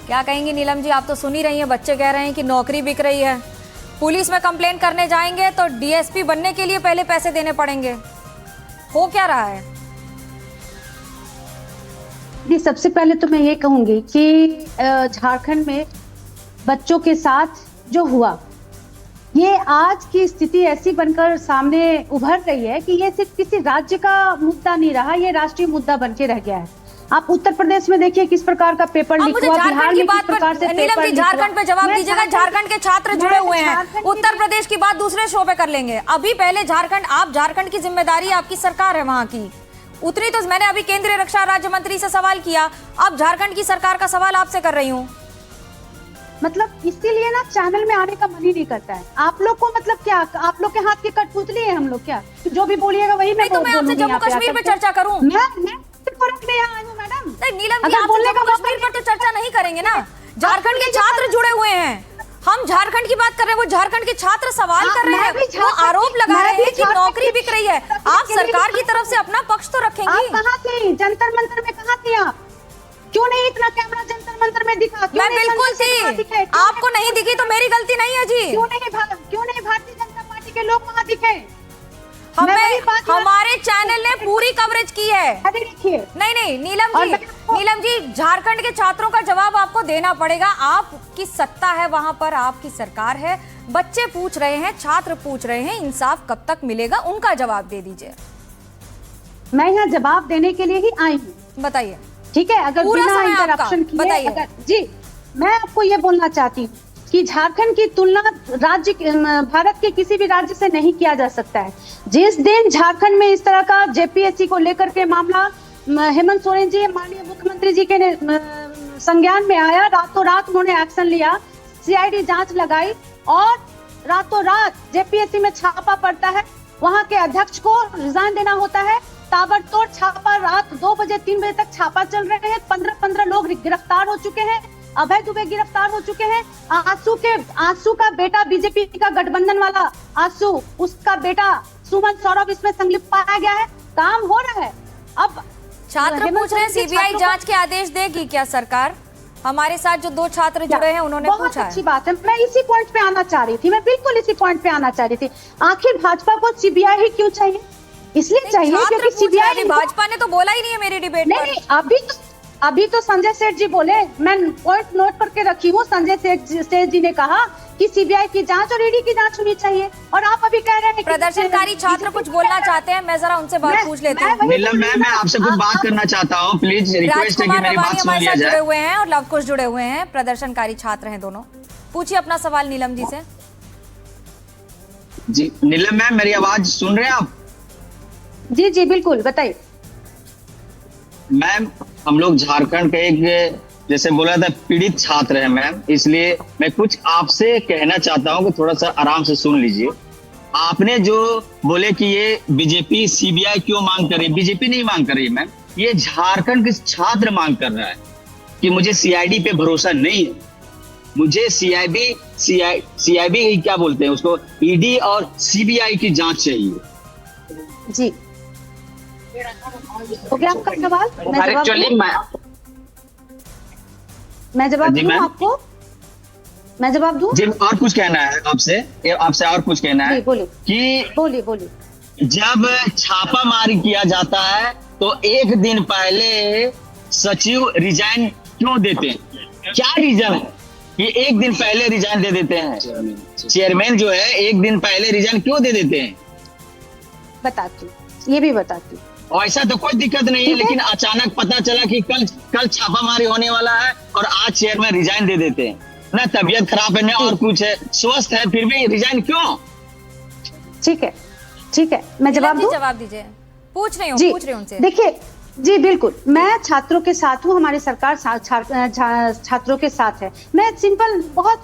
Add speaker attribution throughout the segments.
Speaker 1: क्या कहेंगी नीलम जी? आप तो सुन ही रही हैं, बच्चे कह रहे हैं कि नौकरी बिक रही है, पुलिस में कंप्लेंट करने जाएंगे तो डीएसपी बनने के लिए पहले पैसे देने पड़ेंगे। हो क्या रहा है?
Speaker 2: जी, सबसे पहले तो मैं ये कहूंगी कि झारखंड में बच्चों के साथ जो हुआ, ये आज की स्थिति ऐसी बनकर सामने उभर रही है कि ये सिर्फ किसी राज्य का मुद्दा नहीं रहा, ये राष्ट्रीय मुद्दा बन के रह गया है। आप उत्तर प्रदेश में देखिए किस प्रकार का पेपर लीक हुआ, बिहार में किस प्रकार से
Speaker 1: नीलम जी झारखंड पे जवाब दीजिएगा। झारखंड के छात्र जुड़े हुए हैं, उत्तर प्रदेश की बात दूसरे शो पे कर लेंगे। अभी पहले झारखंड, आप झारखंड की जिम्मेदारी आपकी सरकार है वहां की, उतनी तो मैंने अभी केंद्रीय रक्षा राज्य मंत्री से सवाल किया, अब झारखंड की सरकार का सवाल आपसे कर रही हूँ।
Speaker 2: मतलब इसीलिए ना चैनल में आने का मन ही नहीं करता है आप लोग को। मतलब क्या आप लोग के हाथ की कठपुतली है हम लोग क्या? जो भी बोलिएगा वही मैं
Speaker 1: तो मैं आपसे जम्मू कश्मीर पे चर्चा करूं?
Speaker 2: मैं फर्क नहीं आई हूं मैडम।
Speaker 1: नहीं नीलम जी, आप जम्मू कश्मीर पर तो चर्चा नहीं करेंगे ना। झारखंड के छात्र जुड़े हुए हैं, हम झारखंड की बात कर रहे हैं, वो झारखंड के छात्र सवाल कर रहे हैं, वो आरोप लगा रहे हैं कि नौकरी बिक रही है। आप सरकार की तरफ से अपना पक्ष तो रखेंगी।
Speaker 2: आप कहाँ थी? जंतर मंतर में कहाँ थी आप? क्यों नहीं इतना कैमरा जंतर मंतर में दिखा?
Speaker 1: मैं बिल्कुल थी, आपको नहीं दिखी तो मेरी गलती नहीं है जी।
Speaker 2: क्यों नहीं भारतीय जनता पार्टी के लोग वहाँ दिखे?
Speaker 1: हमारे चैनल ने पूरी कवरेज की है। नहीं नीलम जी झारखंड के छात्रों का जवाब आपको देना पड़ेगा। आपकी सत्ता है वहां पर, आपकी सरकार है, बच्चे पूछ रहे हैं, छात्र पूछ रहे हैं, इंसाफ कब तक मिलेगा, उनका जवाब दे दीजिए।
Speaker 2: मैं यहाँ जवाब देने के लिए ही आई हूँ।
Speaker 1: बताइए।
Speaker 2: ठीक है, अगर बिना इंटरप्शन किए बताइए। जी, मैं आपको ये बोलना चाहती हूँ कि झारखंड की तुलना भारत के किसी भी राज्य से नहीं किया जा सकता है। जिस दिन झारखंड में इस तरह का जेपीएससी को लेकर के मामला हेमंत सोरेन जी माननीय मुख्यमंत्री जी के संज्ञान में आया, रातों रात उन्होंने एक्शन लिया, सीआईडी जांच लगाई और रातों रात जेपीएससी में छापा पड़ता है, वहां के अध्यक्ष को रिजाइन देना होता है, ताबड़तोड़ छापा, रात 2 बजे 3 बजे तक छापा चल रहे हैं, 15 लोग गिरफ्तार हो चुके हैं, अभय दुबे गिरफ्तार हो चुके हैं, आंसू का बेटा बीजेपी का गठबंधन वाला आंसू, उसका बेटा सुमन सौरभ इसमें संलिप्त पाया गया है, काम हो रहा है। अब
Speaker 1: छात्र पूछ रहे हैं सीबीआई जांच के आदेश देगी क्या सरकार? हमारे साथ जो 2 छात्र जुड़े हैं उन्होंने पूछा है।
Speaker 2: बहुत अच्छी बात है, मैं इसी पॉइंट पे आना चाह रही थी, मैं बिल्कुल इसी पॉइंट पे आना चाह रही थी। आखिर भाजपा को सीबीआई ही क्यों चाहिए? इसलिए चाहिए क्योंकि सीबीआई,
Speaker 1: भाजपा ने तो बोला ही नहीं है मेरी डिबेट में।
Speaker 2: नहीं, अभी तो संजय सेठ जी बोले, मैं पॉइंट नोट करके रखी हूँ। संजय सेठ जी ने कहा कि सीबीआई की जांच और ईडी की जांच होनी चाहिए, और आप अभी कह रहे हैं
Speaker 1: प्रदर्शनकारी छात्र कुछ बोलना चाहते हैं, मैं जरा उनसे बात पूछ लेती हूँ।
Speaker 3: नीलम मैम, मैं आपसे कुछ बात करना चाहता हूँ, प्लीज रिक्वेस्ट है कि मेरी बात सुन लिया जाए।
Speaker 1: जुड़े हुए हैं और लवकुश जुड़े हुए हैं, प्रदर्शनकारी छात्र हैं दोनों। पूछिए अपना सवाल नीलम जी से।
Speaker 3: जी नीलम मैम, मेरी आवाज सुन रहे हैं आप?
Speaker 2: जी बिल्कुल, बताइए।
Speaker 3: मैम, हम लोग झारखंड के एक, जैसे बोला था, पीड़ित छात्र है मैम, इसलिए मैं कुछ आपसे कहना चाहता हूँ कि थोड़ा सा आराम से सुन लीजिए। आपने जो बोले कि ये बीजेपी सीबीआई क्यों मांग कर रही है, बीजेपी नहीं मांग कर रही है मैम, ये झारखंड के छात्र मांग कर रहा है कि मुझे सीआईडी पे भरोसा नहीं है, मुझे सीआईडी क्या बोलते हैं उसको, ईडी और सीबीआई की जांच चाहिए।
Speaker 2: जी, हो गया आपका सवाल? मैं जवाब दूं आपको? मैं जवाब दूं?
Speaker 3: जी, और कुछ कहना है आपसे और कुछ कहना है कि
Speaker 2: बोलिए।
Speaker 3: जब छापामारी किया जाता है तो एक दिन पहले सचिव रिजाइन क्यों देते हैं? क्या रीजन है कि एक दिन पहले रिजाइन दे देते हैं? चेयरमैन जो है एक दिन पहले रिजाइन क्यों दे देते हैं?
Speaker 2: बताती हूँ, ये भी बताती हूँ।
Speaker 3: ऐसा तो कोई दिक्कत नहीं है, लेकिन अचानक पता चला कि कल छापामारी होने वाला है और आज चेयरमैन रिजाइन दे देते हैं। ना तबीयत खराब है ना और कुछ है, स्वस्थ है, फिर भी रिजाइन क्यों?
Speaker 2: ठीक है, मैं जवाब दूं?
Speaker 1: जवाब दीजिए, पूछ रही हूं उनसे।
Speaker 2: देखिए जी, बिल्कुल, मैं छात्रों के साथ हूँ, हमारी सरकार छात्रों के साथ है। मैं सिंपल बहुत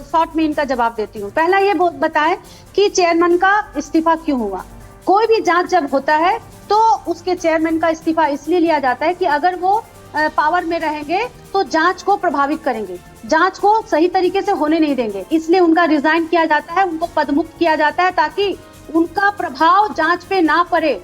Speaker 2: शॉर्ट में इनका जवाब देती हूँ। पहला ये बताएं कि चेयरमैन का इस्तीफा क्यों हुआ। कोई भी जांच जब होता है तो उसके चेयरमैन का इस्तीफा इसलिए लिया जाता है कि अगर वो पावर में रहेंगे तो जांच को प्रभावित करेंगे, जांच को सही तरीके से होने नहीं देंगे, इसलिए उनका रिजाइन किया जाता है, उनको पदमुक्त किया जाता है ताकि उनका प्रभाव जांच पे ना पड़े।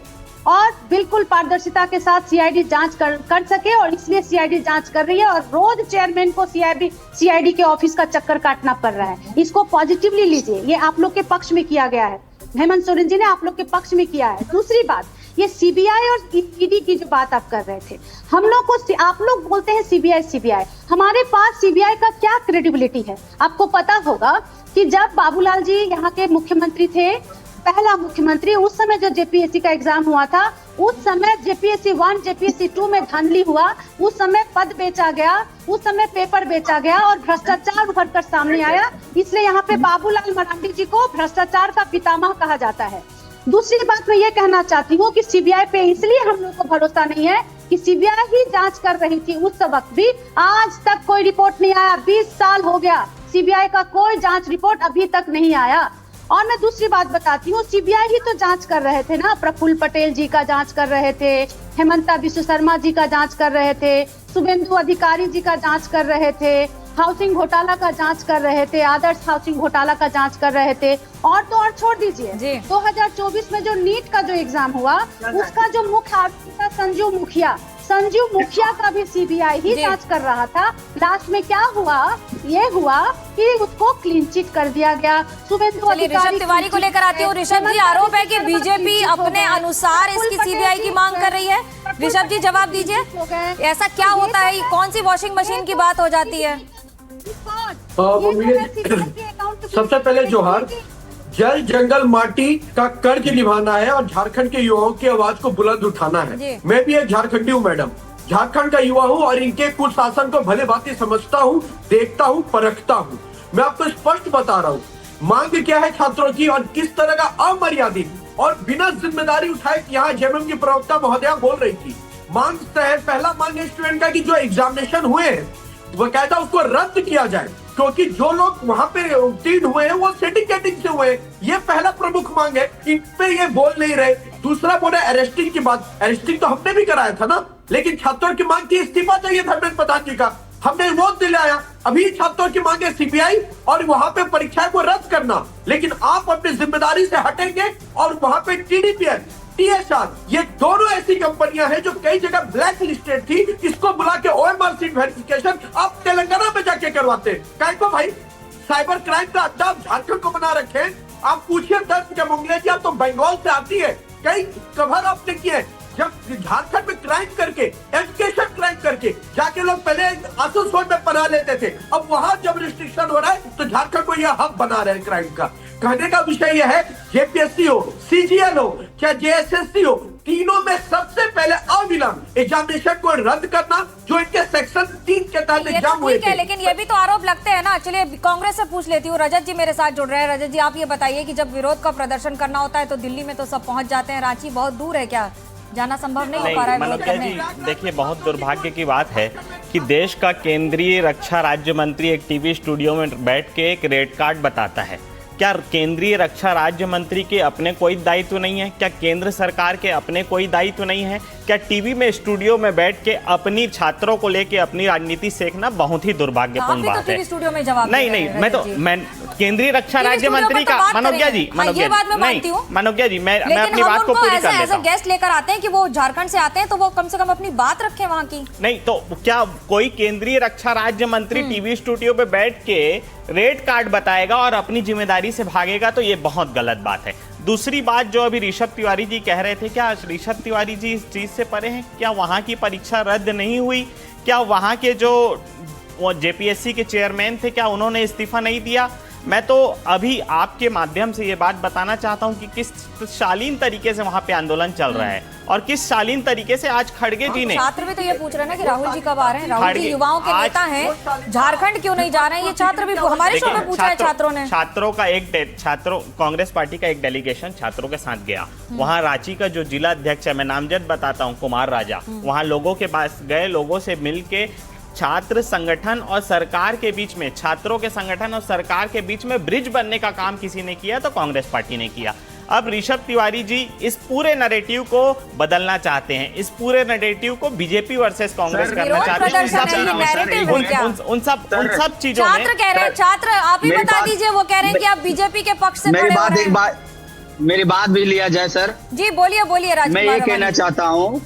Speaker 2: और बिल्कुल पारदर्शिता के साथ सीआईडी जांच कर सके, और इसलिए सीआईडी जांच कर रही है और रोज चेयरमैन को सीआईडी के ऑफिस का चक्कर काटना पड़ रहा है। इसको पॉजिटिवली लीजिए, ये आप लोग के पक्ष में किया गया है, हेमंत सोरेन जी ने आप लोग के पक्ष में किया है। दूसरी बात, ये सीबीआई और ईडी की जो बात आप कर रहे थे, हम लोग को, आप लोग बोलते हैं सीबीआई, हमारे पास सीबीआई का क्या क्रेडिबिलिटी है? आपको पता होगा कि जब बाबूलाल जी यहाँ के मुख्यमंत्री थे, पहला मुख्यमंत्री, उस समय जो जेपीएससी का एग्जाम हुआ था, उस समय जेपीएससी 1 जेपीएससी 2 में धांधली हुआ, उस समय पद बेचा गया, उस समय पेपर बेचा गया और भ्रष्टाचार उभर कर सामने आया। इसलिए यहाँ पे बाबूलाल मरांडी जी को भ्रष्टाचार का पितामह कहा जाता है। दूसरी बात मैं ये कहना चाहती हूँ कि सीबीआई पे इसलिए हम लोग को भरोसा नहीं है कि सीबीआई ही जांच कर रही थी उस वक्त भी, आज तक कोई रिपोर्ट नहीं आया। 20 साल हो गया, सीबीआई का कोई जांच रिपोर्ट अभी तक नहीं आया। और मैं दूसरी बात बताती हूँ, सीबीआई ही तो जांच कर रहे थे ना, प्रफुल्ल पटेल जी का जांच कर रहे थे, हेमंता बिश्व शर्मा जी का जांच कर रहे थे, शुभेंदु अधिकारी जी का जांच कर रहे थे, हाउसिंग घोटाला का जांच कर रहे थे, आदर्श हाउसिंग घोटाला का जांच कर रहे थे, और तो और छोड़ दीजिए 2024 में जो नीट का जो एग्जाम हुआ, उसका जो मुख्य आरोपी था संजू मुखिया का भी सीबीआई ही जांच कर रहा था। लास्ट में क्या हुआ? ये हुआ कि उसको क्लीन चिट कर दिया गया। शुभेंदु
Speaker 1: ऋषभ तिवारी को लेकर आती हूँ। ऋषभ जी, आरोप है कि बीजेपी अपने अनुसार इसकी सीबीआई की मांग कर रही है। ऋषभ जी जवाब दीजिए, ऐसा क्या होता है? कौन सी वॉशिंग मशीन की बात हो जाती है?
Speaker 4: सबसे पहले जोहार, जल जंगल माटी का कर्ज निभाना है और झारखंड के युवाओं की आवाज को बुलंद उठाना है। मैं भी एक झारखंडी हूँ मैडम, झारखंड का युवा हूँ और इनके कुशासन को भले भांति समझता हूँ, देखता हूँ, परखता हूँ। मैं आपको स्पष्ट बता रहा हूँ मांग क्या है छात्रों की और किस तरह का अमर्यादित और बिना जिम्मेदारी उठाए यहाँ जेएमएम की प्रवक्ता महोदया बोल रही थी। मांग पहला मांग स्टूडेंट का कि जो एग्जामिनेशन हुए हैं वो कहता उसको रद्द किया जाए, क्योंकि जो लोग वहां पे उत्तीर्ण हुए हैं वो सर्टिफिकेटिंग से हुए हैं। ये पहला प्रमुख मांग है, इन पे ये बोल नहीं रहे। दूसरा बोले अरेस्टिंग की बात, अरेस्टिंग तो हमने भी कराया था ना, लेकिन छात्रों की मांग थी इस्तीफा चाहिए धर्मेंद्र प्रधान जी का, हमने वो दिलाया। अभी छात्रों की मांग है सीबीआई और वहां पे परीक्षा को रद्द करना, लेकिन आप अपनी जिम्मेदारी से हटेंगे और वहां पे टीडीपीएस, टीएसआर, ये दोनों ऐसी कंपनियां हैं जो कई जगह ब्लैक लिस्टेड थी, इसको बुला के ओएमआर सीट वेरिफिकेशन आप तेलंगाना में जाके करवाते हैं। काहे को भाई? साइबर क्राइम का अड्डा आप झारखंड को बना रखे हैं। आप पूछिए दर्ज के मंगले जी, आप तो बंगाल से आती है, कई कवर आपने किए। जब झारखंड में क्राइम करके, एजुकेशन क्राइम करके जाके लोग पहले आसुसोल में पढ़ा लेते थे, अब वहां जब रिस्ट्रिक्शन हो रहा है तो झारखंड को यह हब बना रहे हैं क्राइम का। कहने का विषय यह है, जेपीएससी हो, सीजीएल हो, क्या जेएसएससी हो, तीनों में सबसे पहले अविलंब एग्जामिनेशन को रद्द करना, जो इनके सेक्शन 3 के तहत एग्जाम हुए थे।
Speaker 1: लेकिन ये भी तो आरोप लगते हैं ना। चलिए कांग्रेस से पूछ लेती हूँ, रजत जी मेरे साथ जुड़ रहे हैं। रजत जी, आप ये बताइए कि जब विरोध का प्रदर्शन करना होता है तो दिल्ली में तो सब पहुंच जाते हैं, रांची बहुत दूर है, क्या जाना संभव नहीं हो पा रहा है?
Speaker 5: मनोज्ञा जी, देखिए बहुत दुर्भाग्य की बात है कि देश का केंद्रीय रक्षा राज्य मंत्री एक टीवी स्टूडियो में बैठ के एक रेड कार्ड बताता है। क्या केंद्रीय रक्षा राज्य मंत्री के अपने कोई दायित्व नहीं है? क्या केंद्र सरकार के अपने कोई दायित्व नहीं है? क्या टीवी में स्टूडियो में बैठ के अपनी छात्रों को लेके अपनी राजनीति सेकना बहुत ही दुर्भाग्यपूर्ण बात है।
Speaker 1: स्टूडियो में जवाब
Speaker 5: नहीं, मैं केंद्रीय रक्षा राज्य मंत्री का, मनोज्ञा जी, मनोज्ञा जी, मैं अपनी बात को पूरी कर लेता हूं।
Speaker 1: गेस्ट लेकर आते हैं कि वो झारखंड से आते हैं तो वो कम से कम अपनी बात रखें वहां की।
Speaker 5: नहीं तो क्या कोई केंद्रीय रक्षा राज्य मंत्री टीवी स्टूडियो पे बैठ के रेड कार्ड बताएगा और अपनी जिम्मेदारी से भागेगा? तो ये बहुत गलत बात है। दूसरी बात जो अभी ऋषभ तिवारी जी कह रहे थे, क्या ऋषभ तिवारी जी इस चीज से परे हैं? क्या वहां की परीक्षा रद्द नहीं हुई? क्या वहां के जो जेपीएससी के चेयरमैन थे, क्या उन्होंने इस्तीफा नहीं दिया? मैं तो अभी आपके माध्यम से ये बात बताना चाहता हूं कि किस शालीन तरीके से वहां पे आंदोलन चल रहा है और किस शालीन तरीके से आज खड़गे जी ने,
Speaker 1: छात्र भी तो ये पूछ रहे हैं ना कि राहुल जी कब आ रहे हैं? राहुल जी युवाओं के नेता हैं, झारखंड क्यों नहीं जा रहे हैं? ये छात्र भी हमारे शो में पूछा है छात्रों ने। कांग्रेस पार्टी का एक डेलीगेशन छात्रों के साथ गया। वहाँ रांची का जो जिला अध्यक्ष है, मैं नामजद बताता हूँ, कुमार राजा, वहाँ लोगों के पास गए, लोगों से मिल के छात्र संगठन और सरकार के बीच में, छात्रों के संगठन और सरकार के बीच में ब्रिज बनने का काम किसी ने किया तो कांग्रेस पार्टी ने किया। अब ऋषभ तिवारी जी इस पूरे नैरेटिव को बदलना चाहते हैं, इस पूरे नैरेटिव को बीजेपी वर्सेस कांग्रेस करना चाहते हैं। उन सब चीजों में छात्र कह रहे हैं, छात्र आप ही बता दीजिए, वो कह रहे हैं कि आप बीजेपी के पक्ष से खड़े हो रहे हैं।
Speaker 3: मेरी बात भी लिया जाए सर।
Speaker 1: जी बोलिए बोलिए
Speaker 3: मैं
Speaker 1: राजकुमार
Speaker 3: ये कहना
Speaker 1: रवानी।
Speaker 3: चाहता हूं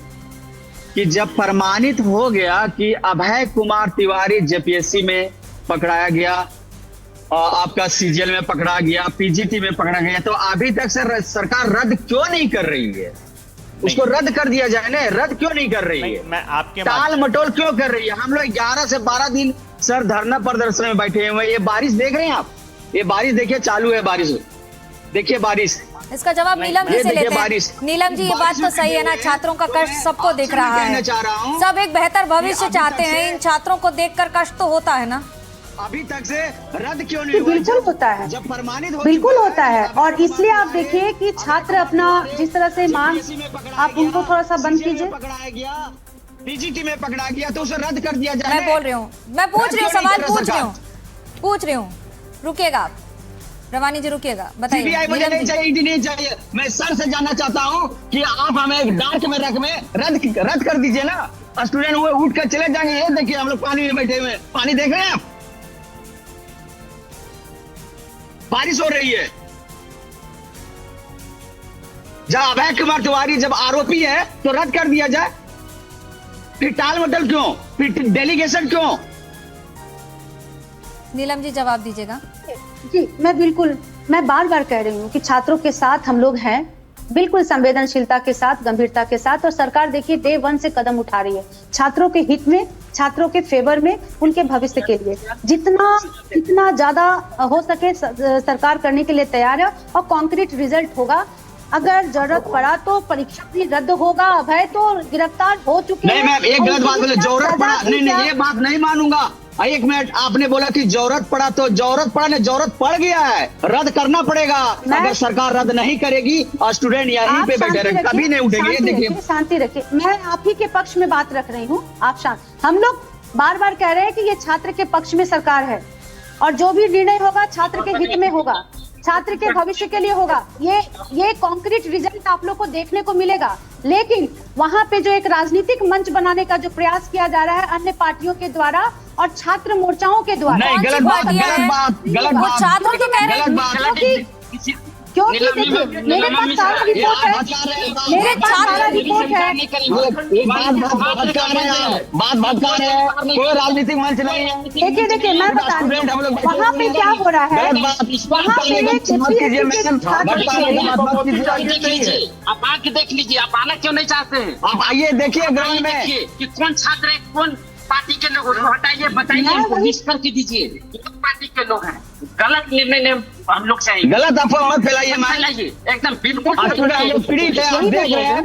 Speaker 3: कि जब प्रमाणित हो गया कि अभय कुमार तिवारी जेपीएससी में पकड़ाया गया और आपका सीजीएल में पकड़ा गया, पीजीटी में पकड़ा गया, तो अभी तक सर सरकार रद्द क्यों नहीं कर रही है? उसको रद्द कर दिया जाए ना, रद्द क्यों नहीं कर रही है?
Speaker 5: मैं आपके
Speaker 3: टाल मटोल क्यों कर रही है? हम लोग 11 से 12 दिन सर धरना प्रदर्शन में बैठे हुए हैं। ये बारिश देख रहे हैं आप? ये बारिश देखिए, चालू है बारिश, देखिए बारिश।
Speaker 1: इसका जवाब नीलम जी से लेते हैं। नीलम जी, ये बात तो सही है ना, छात्रों का कष्ट सबको दिख रहा है, सब एक बेहतर भविष्य चाहते हैं, इन छात्रों को देखकर कष्ट तो होता है ना।
Speaker 3: अभी तक से रद्द क्यों नहीं हुआ?
Speaker 2: बिल्कुल होता है,
Speaker 3: जब प्रमाणित हो
Speaker 2: बिल्कुल होता है। और इसलिए आप देखिए कि छात्र अपना जिस तरह से मांग, आप उनको थोड़ा सा बंद कीजिए।
Speaker 3: पकड़ाया गया, पीजीटी में पकड़ा गया, तो उसे रद्द कर दिया जाए।
Speaker 1: मैं बोल रही हूँ, मैं पूछ रही हूँ, सवाल पूछ रही हूँ, रुकिएगा आप रवानी जी, रुकिएगा, बताइए।
Speaker 3: सीबीआई मुझे नहीं चाहिए, ईडी नहीं चाहिए। मैं सर से जानना चाहता हूँ कि आप हमें डांट में रख में रद्द कर दीजिए ना। स्टूडेंट हुए उठ कर चले जाएंगे। ये देखिए हम लोग पानी में बैठे हुए हैं, पानी देख रहे हैं आप? बारिश हो रही है। जब अभय कुमार तिवारी जब आरोपी है तो रद्द कर दिया जाए, फिर टाल मटल क्यों, फिर डेलीगेशन क्यों?
Speaker 1: नीलम जी जवाब दीजिएगा।
Speaker 2: जी मैं बार बार कह रही हूँ कि छात्रों के साथ हम लोग हैं, बिल्कुल संवेदनशीलता के साथ, गंभीरता के साथ। और सरकार देखिए डे 1 से कदम उठा रही है छात्रों के हित में, छात्रों के फेवर में, उनके भविष्य के लिए। जितना ज्यादा हो सके सरकार करने के लिए तैयार है, और कॉन्क्रीट रिजल्ट होगा। अगर जरूरत पड़ा तो परीक्षा भी रद्द होगा। अभय तो गिरफ्तार हो चुके हैं।
Speaker 3: नहीं मैम, एक गलत बात बोले, जरूरत पड़ा, नहीं ये बात नहीं मानूंगा। एक मिनट, आपने बोला कि जरूरत पड़ा, तो जरूरत पड़ा नहीं, जरूरत पड़ गया है, रद्द करना पड़ेगा। अगर सरकार रद्द नहीं करेगी और स्टूडेंट यहीं पे बैठे रहेंगे, कभी नहीं उठेंगे। देखिए
Speaker 2: शांति रखिए, मैं आप ही के पक्ष में बात रख रही हूँ, आप शांत। हम लोग बार बार कह रहे हैं कि ये छात्र के पक्ष में सरकार है, और जो भी निर्णय होगा छात्र के हित में होगा, छात्र के भविष्य के लिए होगा। ये कॉन्क्रीट रिजल्ट आप लोग को देखने को मिलेगा। लेकिन वहाँ पे जो एक राजनीतिक मंच बनाने का जो प्रयास किया जा रहा है अन्य पार्टियों के द्वारा और छात्र मोर्चाओं के द्वारा,
Speaker 3: नहीं, गलत बात,
Speaker 1: छात्र तो कह रहे हैं,
Speaker 2: क्योंकि देखिए मेरे पास सारा रिपोर्ट है, मेरे पास सारा रिपोर्ट है।
Speaker 3: बात भटका रहे हैं, कोई राजनीतिक मंच नहीं है।
Speaker 2: देखिए मैं बता रही हूँ वहाँ पे क्या हो रहा है। वहाँ पे
Speaker 6: आप आके देख लीजिए, आप आना क्यों नहीं चाहते हैं?
Speaker 3: आप आइए देखिए ग्राउंड में
Speaker 6: कि कौन छात्र है, कौन पार्टी के लोग, हटाइए, बताइए, लिस्ट करके दीजिए कौन पार्टी के लोग हैं। गलत निर्णय ने हम लोग चाहिए,
Speaker 3: गलत अफवाह मत फैलाइए,
Speaker 6: एकदम बिल्कुल
Speaker 3: पीड़ित है, आप देख रहे हैं।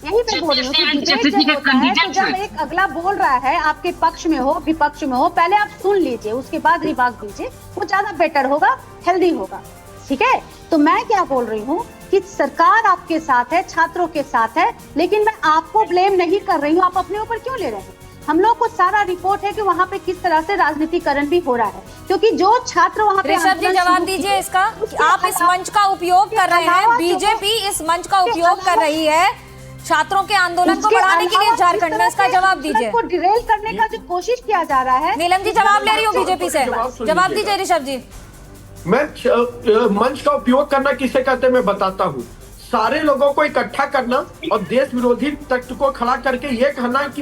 Speaker 2: यही मैं बोल रही हूँ कि डिबेट जब होता है तो जब एक अगला बोल रहा है, आपके पक्ष में हो विपक्ष में हो, पहले आप सुन लीजिए, उसके बाद रिबाक दीजिए, वो ज्यादा बेटर होगा, हेल्दी होगा। ठीक है, तो मैं क्या बोल रही हूँ कि सरकार आपके साथ है, छात्रों के साथ है, लेकिन मैं आपको ब्लेम नहीं कर रही हूँ। आप अपने ऊपर क्यों ले रहे हैं? हम लोग को सारा रिपोर्ट है कि वहाँ पे किस तरह से राजनीतिकरण भी हो रहा है, क्योंकि जो छात्र वहाँ पे
Speaker 1: ऋषभ जी जवाब दीजिए इसका। आप इस मंच का उपयोग कर रहे हैं, बीजेपी इस मंच का उपयोग कर रही है छात्रों के आंदोलन को बढ़ाने के लिए झारखंड में, इसका जवाब दीजिए।
Speaker 2: को डिरेल करने का जो कोशिश किया जा रहा है।
Speaker 1: नीलम जी जवाब ले रही हो बीजेपी से, जवाब दीजिए ऋषभ जी।
Speaker 4: मैं मंच का उपयोग करना किसे कहते हैं मैं बताता हूँ। सारे लोगों को इकट्ठा करना और देश विरोधी तत्व को खड़ा करके ये कहना कि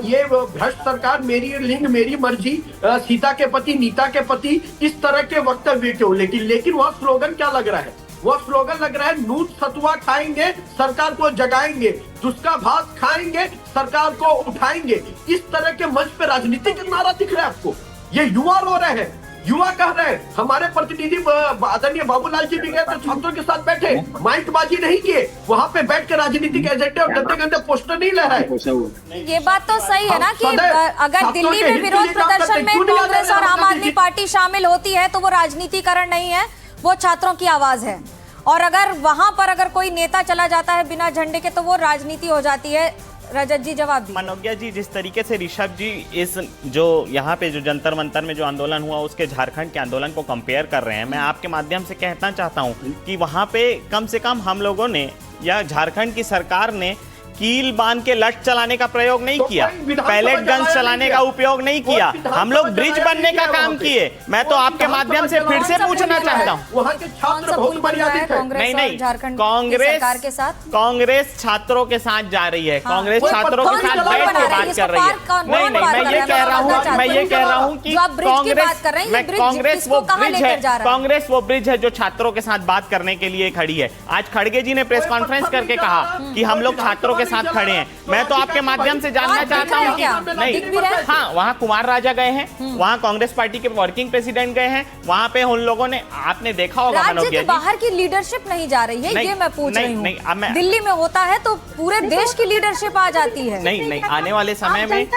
Speaker 4: ये भ्रष्ट सरकार, मेरी लिंग मेरी मर्जी, सीता के पति नीता के पति, इस तरह के वक्तव्य क्यों। लेकिन वह स्लोगन क्या लग रहा है? वह स्लोगन लग रहा है, नूत सतुआ खाएंगे सरकार को जगाएंगे, दुष्का भात खाएंगे सरकार को उठाएंगे। इस तरह के मंच पे राजनीतिक नारा दिख रहा है आपको। ये युवा रो रहे हैं, युवा कह रहे हैं। हमारे प्रतिनिधि आदरणीय बाबूलाल जी भी गए थे, छात्रों के साथ बैठे, माइकबाजी नहीं किए, वहाँ पे बैठ के राजनीतिक एजेंडे और गंदे गंदे पोस्टर नहीं ले रहे।
Speaker 1: ये बात तो सही है ना कि अगर दिल्ली में विरोध प्रदर्शन में कांग्रेस और आम आदमी पार्टी शामिल होती है तो वो राजनीतिकरण नहीं है, वो छात्रों की आवाज है। और अगर वहां पर अगर कोई नेता चला जाता है बिना झंडे के तो वो राजनीति हो जाती है। रजत जी जवाब दी।
Speaker 5: मनोज्ञा जी, जिस तरीके से ऋषभ जी इस जो यहाँ पे जो जंतर मंतर में जो आंदोलन हुआ उसके झारखंड के आंदोलन को कंपेयर कर रहे हैं, मैं आपके माध्यम से कहना चाहता हूँ कि वहाँ पे कम से कम हम लोगों ने या झारखंड की सरकार ने कील बांध के लठ चलाने का प्रयोग नहीं
Speaker 4: तो
Speaker 5: किया,
Speaker 4: कोई विधानसभा
Speaker 5: पैलेट गन
Speaker 4: जलाया
Speaker 5: चलाने
Speaker 4: नहीं
Speaker 5: का
Speaker 4: किया।
Speaker 5: उपयोग नहीं किया,
Speaker 4: कोई
Speaker 5: हम लोग
Speaker 4: विधानसभा
Speaker 5: ब्रिज
Speaker 4: जलाया
Speaker 5: बनने
Speaker 4: नहीं
Speaker 5: का
Speaker 4: किया
Speaker 5: काम
Speaker 4: वहाँ पे।
Speaker 5: किए। मैं तो आपके माध्यम से फिर से पूछना चाहता हूँ,
Speaker 4: वहाँ के छात्र बहुत मर्यादित है।
Speaker 1: कांग्रेस
Speaker 5: नहीं
Speaker 1: और
Speaker 5: नहीं,
Speaker 1: झारखंड की
Speaker 5: कांग्रेस
Speaker 1: सरकार के साथ
Speaker 5: कांग्रेस छात्रों के साथ जा रही है, कांग्रेस
Speaker 4: कोई
Speaker 5: छात्रों के
Speaker 4: पत्थर
Speaker 5: साथ
Speaker 4: नहीं
Speaker 5: बैठ
Speaker 4: बना
Speaker 5: के
Speaker 4: रही है,
Speaker 5: बात
Speaker 1: इसको
Speaker 5: कर रही है।
Speaker 1: पार कौन
Speaker 5: नहीं नहीं,
Speaker 1: बात
Speaker 5: मैं
Speaker 1: कर
Speaker 5: ये
Speaker 1: रहा है?
Speaker 5: कह रहा हूँ,
Speaker 1: बताना
Speaker 5: मैं ये कह रहा हूँ कि
Speaker 1: जो आप ब्रिज की बात कर रहे हैं, ये
Speaker 5: मैं
Speaker 1: ब्रिज
Speaker 5: कांग्रेस
Speaker 1: किसको
Speaker 5: वो
Speaker 1: कहाँ
Speaker 5: ब्रिज
Speaker 1: लेकर
Speaker 5: है,
Speaker 1: जा रहा है?
Speaker 5: कांग्रेस वो ब्रिज है जो छात्रों के साथ बात करने के लिए खड़ी है। आज खड़गे जी ने प्रेस कॉन्फ्रेंस करके कहा कि हम लोग छात्रों के साथ खड़े हैं। मैं तो आपके माध्यम से जानना
Speaker 1: वहाँ
Speaker 5: चाहता हूँ
Speaker 1: दिख रहा है क्या?
Speaker 5: नहीं,
Speaker 1: दिख भी रहा है?
Speaker 5: हाँ, वहाँ कुमार राजा गए हैं, वहाँ कांग्रेस पार्टी के वर्किंग प्रेसिडेंट गए हैं, वहाँ पे उन लोगों ने, आपने देखा होगा
Speaker 1: राज्य
Speaker 5: मनोज
Speaker 1: के
Speaker 5: जी,
Speaker 1: बाहर की लीडरशिप नहीं जा रही है,
Speaker 5: नहीं,
Speaker 1: ये मैं पूछ
Speaker 5: नहीं,
Speaker 1: रही
Speaker 5: नहीं, अब
Speaker 1: हूँ।
Speaker 5: मैं-
Speaker 1: दिल्ली में होता है तो पूरे देश की लीडरशिप आ जाती है।
Speaker 5: नहीं नहीं, आने वाले समय में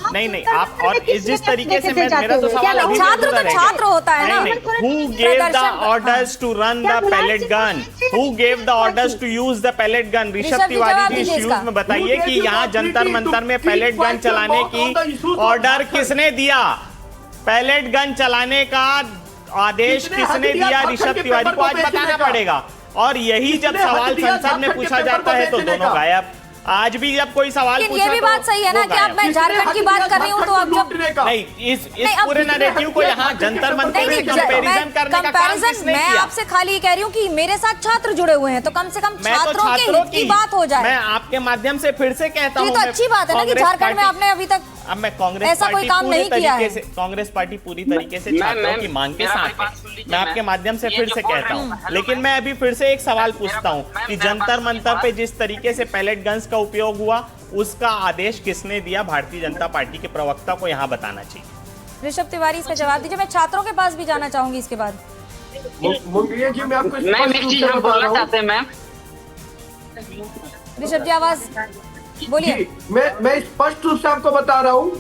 Speaker 5: नहीं नहीं, आप और जिस तरीके से
Speaker 2: लेके जाते
Speaker 5: मेरा तो
Speaker 2: हुए?
Speaker 5: सवाल
Speaker 2: क्या
Speaker 5: अभी
Speaker 1: छात्र
Speaker 5: भी
Speaker 1: तो
Speaker 5: रहेगा।
Speaker 1: छात्र होता है ना।
Speaker 5: नहीं नहीं, who gave the orders to run the pellet gun? Who gave the orders to use the pellet gun? Rishabh
Speaker 1: Rishabh जी,
Speaker 5: तिवारी
Speaker 1: जवाब
Speaker 5: जी, इस
Speaker 1: दीजिए
Speaker 5: न्यूज
Speaker 1: इसका।
Speaker 5: में बताइए कि यहाँ जंतर मंतर में पैलेट गन चलाने की ऑर्डर किसने दिया? पैलेट गन चलाने का आदेश किसने दिया? ऋषभ तिवारी को आज बताना पड़ेगा। और यही जब सवाल संसद में पूछा जाता है तो दोनों गायब। आज भी जब कोई सवाल
Speaker 1: लेकिन
Speaker 5: पूछा
Speaker 1: ये भी
Speaker 5: तो
Speaker 1: बात सही है ना
Speaker 5: वो
Speaker 1: कि अब
Speaker 5: गायब।
Speaker 1: मैं झारखंड की बात कर रही हूँ तो अब जब
Speaker 5: नहीं, इस
Speaker 1: नहीं, अब
Speaker 5: पूरे नैरेटिव को यहाँ जंतर मंतर से कंपैरिजन करने का काम किसने
Speaker 1: मैं
Speaker 5: किया?
Speaker 1: आपसे खाली ये कह रही हूँ कि मेरे साथ छात्र जुड़े हुए हैं तो कम से कम
Speaker 5: मैं तो
Speaker 1: छात्रों के
Speaker 5: छात्रों
Speaker 1: हित की बात हो जाए।
Speaker 5: मैं आपके माध्यम से फिर से कहता
Speaker 1: ये
Speaker 5: हूँ,
Speaker 1: तो
Speaker 5: मैं
Speaker 1: अच्छी बात है ना कि
Speaker 5: कांग्रेस
Speaker 1: झारखंड में
Speaker 5: पार्टी-
Speaker 1: आपने अभी तक
Speaker 5: अब मैं कांग्रेस
Speaker 1: ऐसा कोई
Speaker 5: पार्टी
Speaker 1: काम
Speaker 5: पूरे
Speaker 1: नहीं किया
Speaker 5: तरीके
Speaker 1: है।
Speaker 5: से, कांग्रेस पार्टी पूरी तरीके से
Speaker 6: मैम,
Speaker 5: छात्रों
Speaker 6: मैम,
Speaker 5: की मांग के
Speaker 6: मेरा
Speaker 5: साथ
Speaker 6: कोई बात
Speaker 5: है।
Speaker 6: सुन लीजिए,
Speaker 5: मैं आपके
Speaker 6: मैम।
Speaker 5: माध्यम से
Speaker 6: ये
Speaker 5: फिर
Speaker 6: जो
Speaker 5: से
Speaker 6: बोल
Speaker 5: कहता
Speaker 6: रहे
Speaker 5: हूँ,
Speaker 6: हैं, हेलो,
Speaker 5: लेकिन
Speaker 6: मैम।
Speaker 5: मैं अभी फिर से एक सवाल पूछता हूँ
Speaker 6: मैम,
Speaker 5: कि
Speaker 6: मेरा
Speaker 5: जंतर
Speaker 6: बात
Speaker 5: मंतर
Speaker 6: सुनिए।
Speaker 5: पे जिस तरीके से पैलेट गन्स का उपयोग हुआ उसका आदेश किसने दिया? भारतीय जनता पार्टी के प्रवक्ता को यहाँ बताना चाहिए।
Speaker 1: ऋषभ तिवारी इसका जवाब दीजिए। मैं छात्रों के पास भी जाना चाहूंगी इसके बाद।
Speaker 4: मुंगिया जी, मैं आपको
Speaker 6: मैम
Speaker 4: स्पष्ट
Speaker 6: एक
Speaker 4: रूप
Speaker 6: चीज
Speaker 4: से
Speaker 6: हम
Speaker 4: बता
Speaker 6: बोलना
Speaker 4: रहा हूँ।
Speaker 6: चाहते हैं मैम।
Speaker 1: ऋषभ जी आवाज बोलिए।
Speaker 4: जी, मैं स्पष्ट रूप से आपको बता रहा हूँ,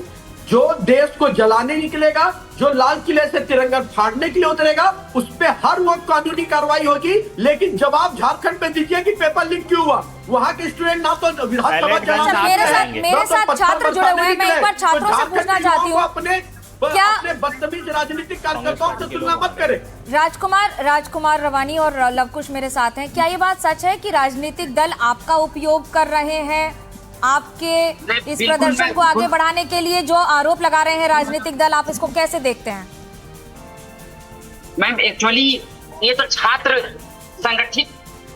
Speaker 4: जो देश को जलाने निकलेगा, जो लाल किले से तिरंगा फाड़ने के लिए उतरेगा, उस पे हर वक्त कानूनी कार्रवाई होगी। लेकिन जवाब झारखंड पे दीजिए कि पेपर लीक क्यों हुआ। वहाँ के स्टूडेंट ना तो विधानसभा
Speaker 5: पहले
Speaker 4: चलाना
Speaker 1: अच्छा,
Speaker 5: जाएंगे।
Speaker 1: मेरे साथ छात्र जुड़े हुए हैं। मैं एक बार छात्रों से पूछना चाहती हूँ, क्या
Speaker 4: अपने बदतमीज राजनीतिक कार्यकर्ताओं से तुलना मत करें।
Speaker 1: राजकुमार रवानी और लवकुश मेरे साथ हैं। क्या ये बात सच है कि राजनीतिक दल आपका उपयोग कर रहे हैं आपके इस
Speaker 6: बिल्कुल
Speaker 1: प्रदर्शन को आगे बढ़ाने के लिए? जो आरोप लगा रहे हैं राजनीतिक दल, आप इसको कैसे देखते हैं?
Speaker 6: मैम एक्चुअली ये तो छात्र संगठित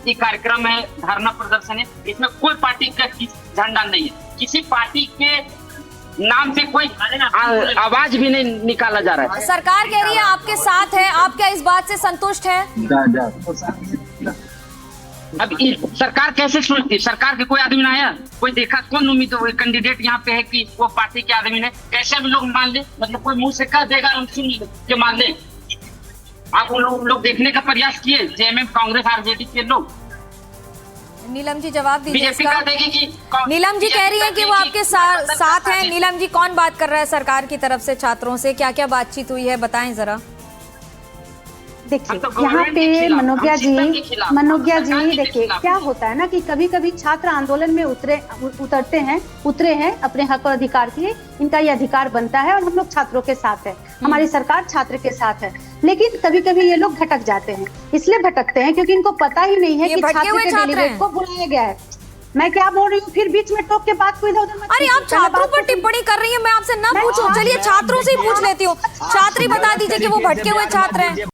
Speaker 6: ये कार्यक्रम है, धरना प्रदर्शन है। इसमें कोई पार्टी का झंडा नहीं है, किसी पार्टी के नाम से कोई आवाज भी नहीं निकाला जा रहा है।
Speaker 1: सरकार कह रही है आपके साथ है, आप क्या इस बात से संतुष्ट हैं?
Speaker 6: अब सरकार कैसे सोचती है? सरकार के कोई आदमी ना आया, कोई देखा, कौन उम्मीदवार कैंडिडेट यहाँ पे है कि वो पार्टी के आदमी ने? कैसे भी लोग मान ले, मतलब कोई मुंह से कह देगा हम सुन के मान ले? आप लोग देखने का प्रयास किए, जेएमएम, कांग्रेस, आरजेडी के लोग।
Speaker 1: नीलम जी जवाब दीजिए
Speaker 6: बीजेपी
Speaker 1: इसका।
Speaker 6: का देगी कि
Speaker 1: नीलम जी कह रही हैं कि वो आपके साथ हैं। नीलम जी, कौन बात कर रहा है सरकार की तरफ से छात्रों से? क्या क्या बातचीत हुई है, बताएं जरा।
Speaker 2: देखिए,
Speaker 6: हम तो
Speaker 2: यहाँ
Speaker 6: गवर्नमेंट के
Speaker 2: पे
Speaker 6: खिलाफ,
Speaker 2: मनोज्ञा
Speaker 6: हम सिस्टम के खिलाफ,
Speaker 2: मनोज्ञा
Speaker 6: हम सरकार
Speaker 2: जी
Speaker 6: के
Speaker 2: देखिए
Speaker 6: खिलाफ।
Speaker 2: क्या होता है ना कि कभी कभी छात्र आंदोलन में उतरे हैं अपने हक और अधिकार के लिए। इनका ये अधिकार बनता है और हम लोग छात्रों के साथ है, हमारी सरकार छात्र के साथ है। लेकिन कभी कभी ये लोग भटक जाते हैं। इसलिए भटकते हैं क्योंकि इनको पता ही नहीं है
Speaker 1: ये
Speaker 2: कि
Speaker 1: भटके
Speaker 2: छात्र
Speaker 1: हुए
Speaker 2: के
Speaker 1: छात्र
Speaker 2: डेलीगेट
Speaker 1: हैं।
Speaker 2: को बुलाया गया है। मैं क्या बोल रही हूँ, फिर बीच में टोक के बात को इधर-उधर मत
Speaker 1: अरे
Speaker 2: कीजिए।
Speaker 1: आप
Speaker 2: पहले
Speaker 1: छात्रों
Speaker 2: बात
Speaker 1: पर
Speaker 2: को
Speaker 1: टिप्पणी कर रही हैं, मैं आपसे ना
Speaker 2: मैं
Speaker 1: पूछूं।
Speaker 2: छात्र-
Speaker 1: चलिए छात्रों से ही पूछ लेती हूँ। छात्र ही बता दीजिए कि वो भटके हुए छात्र हैं।